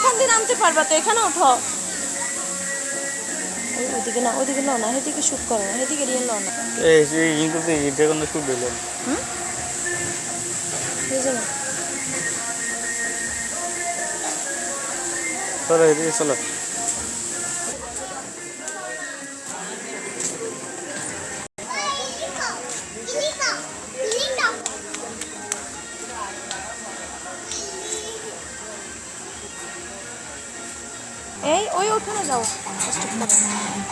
এখান দিয়ে নামতে পারবা তো, এখানে ওঠো। ওইদিকে না, ওইদিকে নাও না, এদিকে শুট করো না, এদিকে রিয়েল নাও না। এই যে ইন্টুতে এটা কোন শুট দিলেন? বুঝে না। চলো এদিকে চলো। এই ওইখানে যাও,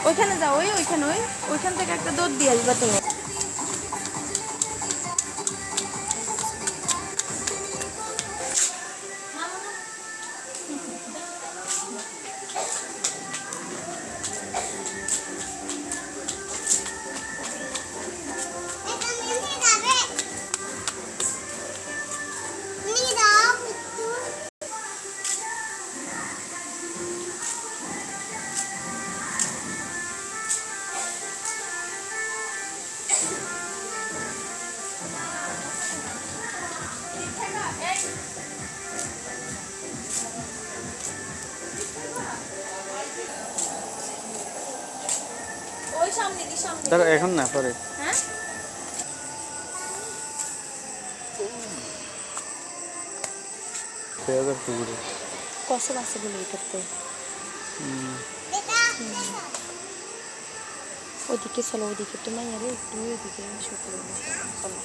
ওইখানে যাও, ওইখানে ওইখান থেকে একটা দৌড় দিয়ে আসবা তুমি। ওই সামনে কি সামনে? দাঁড়া এখন না, পরে। হ্যাঁ পুকুরে কসব আছে বলে এটাতে। ওইদিকে চলো, ওইদিকে তো নাই, আরে একটু ওইদিকে চলো।